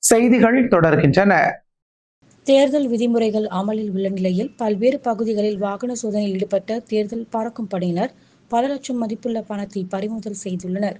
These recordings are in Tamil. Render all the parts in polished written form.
செய்திகள் தொடர்கின்றன. தேர்தல் விதிமுறைகள் அமலில் உள்ள நிலையில் பல்வேறு பகுதிகளில் வாகன சோதனையில் ஈடுபட்ட தேர்தல் பறக்கும் படையினர் பல லட்சம் மதிப்புள்ள பணத்தை பறிமுதல் செய்துள்ளனர்.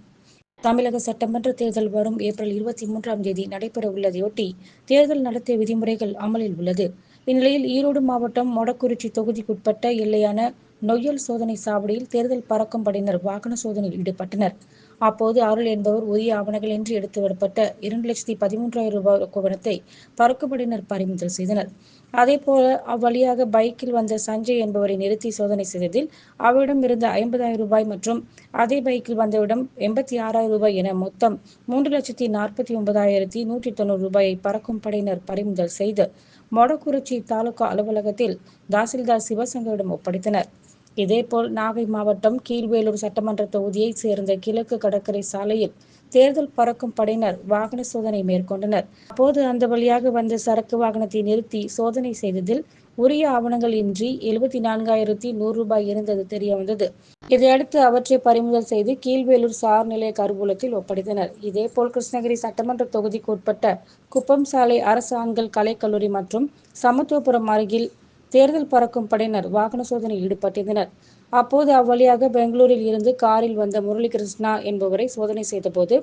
தமிழக சட்டமன்ற தேர்தல் வரும் ஏப்ரல் 23ஆம் தேதி நடைபெற உள்ளதையொட்டி தேர்தல் நடத்தை விதிமுறைகள் அமலில் உள்ளது. இந்நிலையில் ஈரோடு மாவட்டம் மொடக்குறிச்சி தொகுதிக்குட்பட்ட எல்லையான நொய்யல் சோதனை சாவடியில் தேர்தல் பறக்கும் படையினர் வாகன சோதனையில் ஈடுபட்டனர். அப்போது அருள் என்பவர் உரிய ஆவணங்கள் இன்றி எடுத்து வரப்பட்ட 2,13,000 ரூபாய் ரொக்கப்பணத்தை பறக்கும்படையினர் பறிமுதல் செய்தனர். அதேபோல அவ்வழியாக பைக்கில் வந்த சஞ்சய் என்பவரை நிறுத்தி சோதனை செய்ததில் அவரிடம் இருந்த 50,000 ரூபாய் மற்றும் அதே பைக்கில் வந்தவரிடம் 86,000 ரூபாய் என மொத்தம் 3,49,190 ரூபாயை பறக்கும் படையினர் பறிமுதல் செய்து மொடக்குறிச்சி தாலுகா அலுவலகத்தில் தாசில்தார் சிவசங்கரிடம் ஒப்படைத்தனர். இதேபோல் நாகை மாவட்டம் கீழ்வேலூர் சட்டமன்ற தொகுதியைச் சேர்ந்த கிழக்கு கடற்கரை சாலையில் தேர்தல் பறக்கும் படையினர் வாகன சோதனை மேற்கொண்டனர். அப்போது அந்த வழியாக வந்த சரக்கு வாகனத்தை நிறுத்தி சோதனை செய்ததில் உரிய ஆவணங்கள் இன்றி 74,100 ரூபாய் இருந்தது தெரியவந்தது. இதையடுத்து அவற்றை பறிமுதல் செய்து கீழ்வேலூர் சார் நிலைய கருவூலத்தில் ஒப்படைத்தனர். இதேபோல் கிருஷ்ணகிரி சட்டமன்ற தொகுதிக்கு உட்பட்ட குப்பம் சாலை அரசு ஆண்கள் கலைக்கல்லூரி மற்றும் சமத்துவபுரம் அருகில் தேர்தல் பறக்கும் படையினர் வாகன சோதனையில் ஈடுபட்டிருந்தனர். அப்போது அவ்வழியாக பெங்களூரில் இருந்து காரில் வந்த முரளிகிருஷ்ணா என்பவரை சோதனை செய்தபோது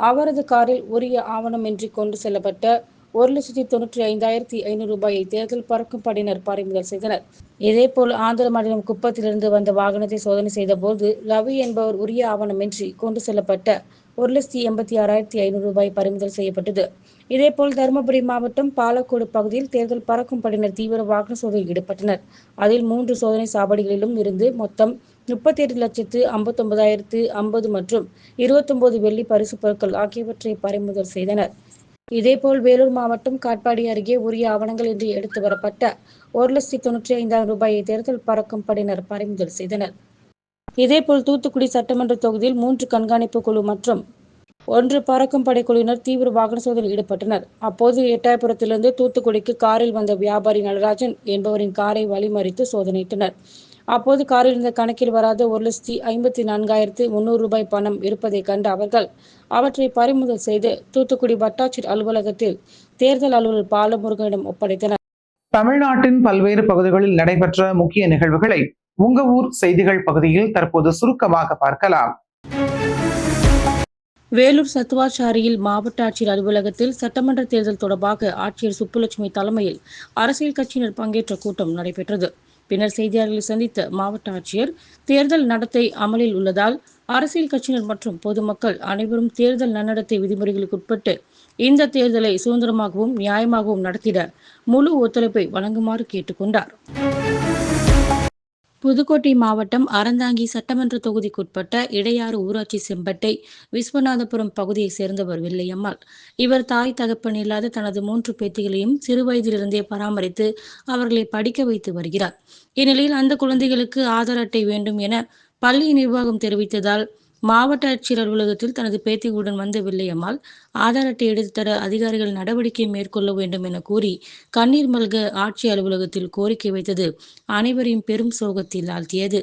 அவரது காரில் உரிய ஆவணமின்றி கொண்டு செல்லப்பட்ட 1,95,500 ரூபாயை தேர்தல் பறக்கும் படையினர் பறிமுதல் செய்தனர். இதேபோல் ஆந்திர மாநிலம் குப்பத்திலிருந்து வந்த வாகனத்தை சோதனை செய்தபோது ரவி என்பவர் உரிய ஆவணமின்றி கொண்டு செல்லப்பட்ட 1,86,500 ரூபாய் பறிமுதல் செய்யப்பட்டது. இதேபோல் தருமபுரி மாவட்டம் பாலக்கோடு பகுதியில் தேர்தல் பறக்கும் படையினர் தீவிர வாகன சோதனையில் ஈடுபட்டனர். அதில் 3 சோதனை சாவடிகளிலும் இருந்து மொத்தம் 38,59,050 மற்றும் 29 வெள்ளி பரிசு பொருட்கள் ஆகியவற்றை பறிமுதல் செய்தனர். இதேபோல் வேலூர் மாவட்டம் காட்பாடி அருகே உரிய ஆவணங்கள் இன்றி எடுத்து வரப்பட்ட 1,95,000 ரூபாயை தேர்தல் பறக்கும் படையினர் பறிமுதல் செய்தனர். இதேபோல் தூத்துக்குடி சட்டமன்ற தொகுதியில் 3 கண்காணிப்பு குழு மற்றும் 1 பறக்கும் படை குழுவினர் தீவிர வாகன சோதனையில் ஈடுபட்டனர். அப்போது எட்டாயபுரத்திலிருந்து தூத்துக்குடிக்கு காரில் வந்த வியாபாரி நடராஜன் என்பவரின் காரை வழிமறித்து சோதனையிட்டனர். அப்போது காரில் இருந்த கணக்கில் வராத 1,54,300 ரூபாய் பணம் இருப்பதை கண்ட அவர்கள் அவற்றை பறிமுதல் செய்து தூத்துக்குடி வட்டாட்சியர் அலுவலகத்தில் தேர்தல் அலுவலர் பாலமுருகனிடம் ஒப்படைத்தனர். தமிழ்நாட்டின் பல்வேறு பகுதிகளில் நடைபெற்ற முக்கிய நிகழ்வுகளை உங்க ஊர் செய்திகள் பகுதியில் தற்போது சுருக்கமாக பார்க்கலாம். வேலூர் சத்துவாச்சாரியில் மாவட்ட ஆட்சியர் அலுவலகத்தில் சட்டமன்ற தேர்தல் தொடர்பாக ஆட்சியர் சுப்புலட்சுமி தலைமையில் அரசியல் கட்சியினர் பங்கேற்ற கூட்டம் நடைபெற்றது. பின்னர் செய்தியாளர்களை சந்தித்த மாவட்ட ஆட்சியர் தேர்தல் நடத்தை அமலில் உள்ளதால் அரசியல் கட்சியினர் மற்றும் பொதுமக்கள் அனைவரும் தேர்தல் நன்னடத்தை விதிமுறைகளுக்கு உட்பட்டு இந்த தேர்தலை சுதந்திரமாகவும் நியாயமாகவும் நடத்திட முழு ஒத்துழைப்பை வழங்குமாறு கேட்டுக்கொண்டார். புதுக்கோட்டை மாவட்டம் அறந்தாங்கி சட்டமன்ற தொகுதிக்குட்பட்ட இடையாறு ஊராட்சி செம்பட்டை விஸ்வநாதபுரம் பகுதியைச் சேர்ந்தவர் வெள்ளையம்மாள். இவர் தாய் தகப்பன் இல்லாத தனது 3 பேத்திகளையும் சிறுவயதிலிருந்தே பராமரித்து அவர்களை படிக்க வைத்து வருகிறார். இந்நிலையில் அந்த குழந்தைகளுக்கு ஆதார் அட்டை வேண்டும் என பள்ளி நிர்வாகம் தெரிவித்ததால் மாவட்ட ஆட்சியர் அலுவலகத்தில் தனது பேத்திகளுடன் வந்த வெள்ளையம்மாள் ஆதார் அட்டை எடுத்து தர அதிகாரிகள் நடவடிக்கை மேற்கொள்ள வேண்டும் என கூறி கண்ணீர் மல்க ஆட்சியர் அலுவலகத்தில் கோரிக்கை வைத்தது அனைவரையும் பெரும் சோகத்தில் ஆழ்த்தியது.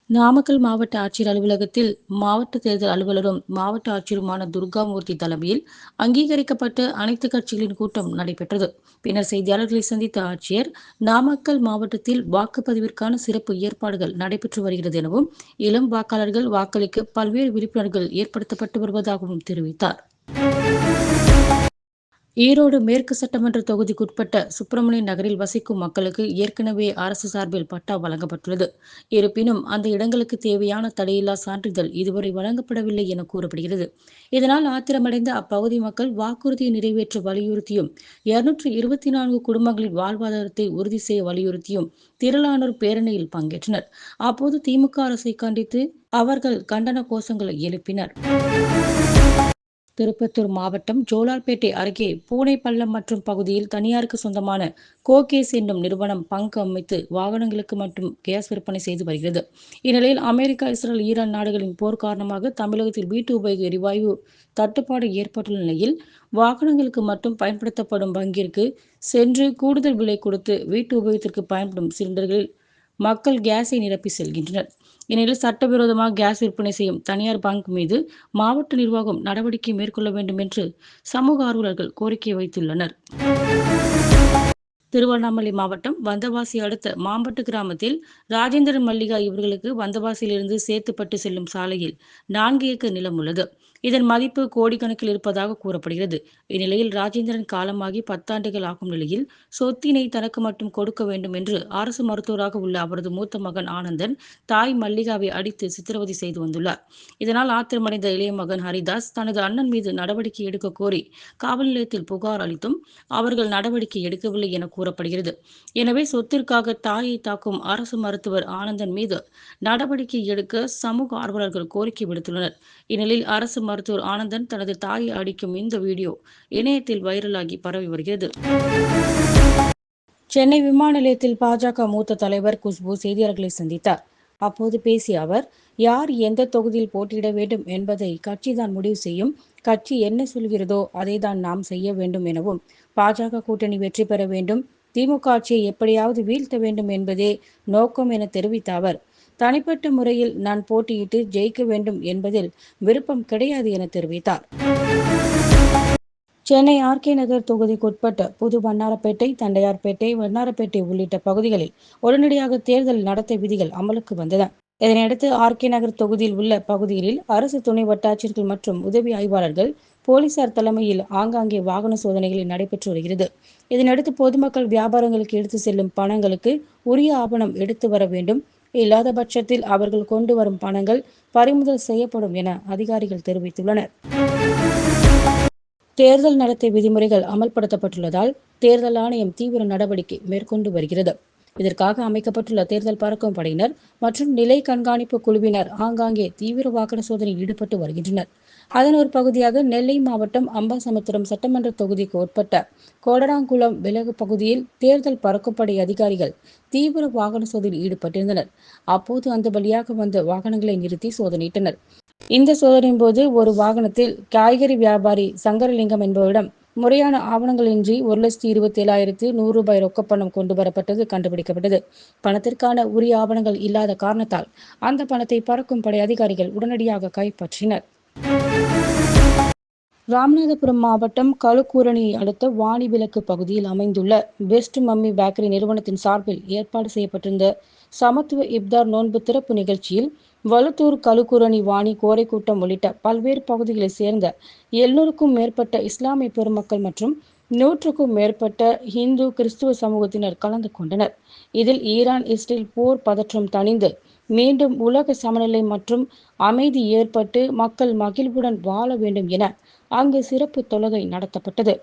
நாமக்கல் மாவட்ட ஆட்சியர் அலுவலகத்தில் மாவட்ட தேர்தல் அலுவலரும் மாவட்ட ஆட்சியருமான துர்காமூர்த்தி தலைமையில் அங்கீகரிக்கப்பட்ட அனைத்து கட்சிகளின் கூட்டம் நடைபெற்றது. பின்னர் செய்தியாளர்களை சந்தித்த ஆட்சியர் நாமக்கல் மாவட்டத்தில் வாக்குப்பதிவிற்கான சிறப்பு ஏற்பாடுகள் நடைபெற்று வருகிறது எனவும் இளம் வாக்காளர்கள் வாக்களிக்க பல்வேறு விழிப்புணர்வுகள் ஏற்படுத்தப்பட்டு வருவதாகவும் தெரிவித்தார். ஈரோடு மேற்கு சட்டமன்ற தொகுதிக்குட்பட்ட சுப்பிரமணிய நகரில் வசிக்கும் மக்களுக்கு ஏற்கனவே அரசு சார்பில் பட்டா வழங்கப்பட்டுள்ளது. இருப்பினும் அந்த இடங்களுக்கு தேவையான தடையில்லா சான்றிதழ் இதுவரை வழங்கப்படவில்லை என கூறப்படுகிறது. இதனால் ஆத்திரமடைந்த அப்பகுதி மக்கள் வாக்குறுதியை நிறைவேற்ற வலியுறுத்தியும் 224 குடும்பங்களின் வாழ்வாதாரத்தை உறுதி செய்ய வலியுறுத்தியும் திரளானோர் பேரணியில் பங்கேற்றனர். அப்போது திமுக அரசை கண்டித்து அவர்கள் கண்டன கோஷங்களை எழுப்பினர். திருப்பத்தூர் மாவட்டம் ஜோலார்பேட்டை அருகே பூனைப்பள்ளம் மற்றும் பகுதியில் தனியாருக்கு சொந்தமான கோகேஸ் என்னும் நிறுவனம் பங்கு அமைத்து வாகனங்களுக்கு மட்டும் கேஸ் விற்பனை செய்து வருகிறது. இந்நிலையில் அமெரிக்கா, இஸ்ரேல், ஈரான் நாடுகளின் போர் காரணமாக தமிழகத்தில் வீட்டு உபயோக எரிவாயு தட்டுப்பாடு ஏற்பட்டுள்ள நிலையில் வாகனங்களுக்கு மட்டும் பயன்படுத்தப்படும் பங்கிற்கு சென்று கூடுதல் விலை கொடுத்து வீட்டு உபயோகத்திற்கு பயன்படும் சிலிண்டர்களில் மக்கள் கேஸை நிரப்பி செல்கின்றனர். இந்நிலையில் சட்டவிரோதமாக கேஸ் விற்பனை செய்யும் தனியார் பங்க் மீது மாவட்ட நிர்வாகம் நடவடிக்கை மேற்கொள்ள வேண்டும் என்று சமூக ஆர்வலர்கள் கோரிக்கை வைத்துள்ளனர். திருவண்ணாமலை மாவட்டம் வந்தவாசி அடுத்த மாம்பட்டு கிராமத்தில் ராஜேந்திரன் மல்லிகா இவர்களுக்கு வந்தவாசியிலிருந்து சேத்துப்பட்டு செல்லும் சாலையில் 4 ஏக்கர் நிலம் உள்ளது. இதன் மதிப்பு கோடிக்கணக்கில் இருப்பதாக கூறப்படுகிறது. இந்நிலையில் ராஜேந்திரன் காலமாகி 10 ஆண்டுகள் ஆகும் நிலையில் சொத்தினை தனக்கு மட்டும் கொடுக்க வேண்டும் என்று அரசு மருத்துவராக உள்ள அவரது மூத்த மகன் ஆனந்தன் தாய் மல்லிகாவை அடித்து சித்திரவதை செய்து வந்துள்ளார். இதனால் ஆத்திரமடைந்த இளைய மகன் ஹரிதாஸ் தனது அண்ணன் மீது நடவடிக்கை எடுக்க கோரி காவல் நிலையத்தில் புகார் அளித்தும் அவர்கள் நடவடிக்கை எடுக்கவில்லை என கூறப்படுகிறது. எனவே சொத்திற்காக தாயை தாக்கும் அரசு மருத்துவர் ஆனந்தன் மீது நடவடிக்கை எடுக்க சமூக ஆர்வலர்கள் கோரிக்கை விடுத்துள்ளனர். இந்நிலையில் அரசு மருத்துவர் ஆனந்தன் தனது தாயை அடிக்கும் இந்த வீடியோ இணையத்தில் வைரலாகி பரவி வருகிறது. சென்னை விமான நிலையத்தில் பாஜக மூத்த தலைவர் குஷ்பு செய்தியாளர்களை சந்தித்தார். அப்போது பேசிய அவர், யார் எந்த தொகுதியில் போட்டியிட வேண்டும் என்பதை கட்சிதான் முடிவு செய்யும். கட்சி என்ன சொல்கிறதோ அதைதான் நாம் செய்ய வேண்டும் எனவும், பாஜக கூட்டணி வெற்றி பெற வேண்டும், திமுக ஆட்சியை எப்படியாவது வீழ்த்த வேண்டும் என்பதே நோக்கம் என தெரிவித்த அவர், தனிப்பட்ட முறையில் நான் போட்டியிட்டு ஜெயிக்க வேண்டும் என்பதில் விருப்பம் கிடையாது என தெரிவித்தார். சென்னை ஆர்.கே. நகர் தொகுதிக்குட்பட்ட புது வண்ணாரப்பேட்டை, தண்டையார்பேட்டை, வண்ணாரப்பேட்டை உள்ளிட்ட பகுதிகளில் உடனடியாக தேர்தல் நடத்தை விதிகள் அமலுக்கு வந்தன. இதனையடுத்து ஆர்.கே. நகர் தொகுதியில் உள்ள பகுதிகளில் அரசு துணை வட்டாட்சியர்கள் மற்றும் உதவி ஆய்வாளர்கள், போலீசார் தலைமையில் ஆங்காங்கே வாகன சோதனைகள் நடைபெற்று வருகிறது. இதனையடுத்து பொதுமக்கள் வியாபாரங்களுக்கு எடுத்து செல்லும் பணங்களுக்கு உரிய ஆவணம் எடுத்து வர வேண்டும். இல்லாத பட்சத்தில் அவர்கள் கொண்டு வரும் பணங்கள் பறிமுதல் செய்யப்படும் என அதிகாரிகள் தெரிவித்துள்ளனர். தேர்தல் நடத்தை விதிமுறைகள் அமல்படுத்தப்பட்டுள்ளதால் தேர்தல் ஆணையம் தீவிர நடவடிக்கை மேற்கொண்டு வருகிறது. இதற்காக அமைக்கப்பட்டுள்ள தேர்தல் பறக்கும் படையினர் மற்றும் நிலை கண்காணிப்பு குழுவினர் ஆங்காங்கே தீவிர வாகன சோதனையில் ஈடுபட்டு வருகின்றனர். அதன் ஒரு பகுதியாக நெல்லை மாவட்டம் அம்பாசமுத்திரம் சட்டமன்ற தொகுதிக்கு உட்பட்ட கோடராங்குளம் விலகு பகுதியில் தேர்தல் பறக்கும்படை அதிகாரிகள் தீவிர வாகன சோதனையில் ஈடுபட்டிருந்தனர். அப்போது அந்த வழியாக வந்த வாகனங்களை நிறுத்தி சோதனையிட்டனர். இந்த சோதனையின் போது ஒரு வாகனத்தில் காய்கறி வியாபாரி சங்கரலிங்கம் என்பவரிடம் முறையான ஆவணங்களின்றி 1,27,100 ரூபாய் ரொக்கப்பணம் கொண்டு வரப்பட்டது கண்டுபிடிக்கப்பட்டது. பணத்திற்கான உரிய ஆவணங்கள் இல்லாத காரணத்தால் அந்த பணத்தை பறக்கும் படை அதிகாரிகள் உடனடியாக கைப்பற்றினர். ராமநாதபுரம் மாவட்டம் களுக்கூரணியை அடுத்த வாணிவிலக்கு பகுதியில் அமைந்துள்ள பெஸ்ட் மம்மி பேக்கரி நிறுவனத்தின் சார்பில் ஏற்பாடு செய்யப்பட்டிருந்த சமத்துவ இப்தார் நோன்பு திறப்பு நிகழ்ச்சியில் வலுத்தூர், களுக்கூரணி, வாணி, கோரைக்கூட்டம் உள்ளிட்ட பல்வேறு பகுதிகளைச் சேர்ந்த 700க்கும் மேற்பட்ட இஸ்லாமிய பெருமக்கள் மற்றும் 100க்கும் மேற்பட்ட இந்து, கிறிஸ்துவ சமூகத்தினர் கலந்து கொண்டனர். இதில் ஈரான் இஸ்ரேல் போர் பதற்றம் தணிந்து மீண்டும் உலக சமநிலை மற்றும் அமைதி ஏற்பட்டு மக்கள் மகிழ்வுடன் வாழ வேண்டும் என அங்கு சிறப்பு தொழுகை நடத்தப்பட்டது.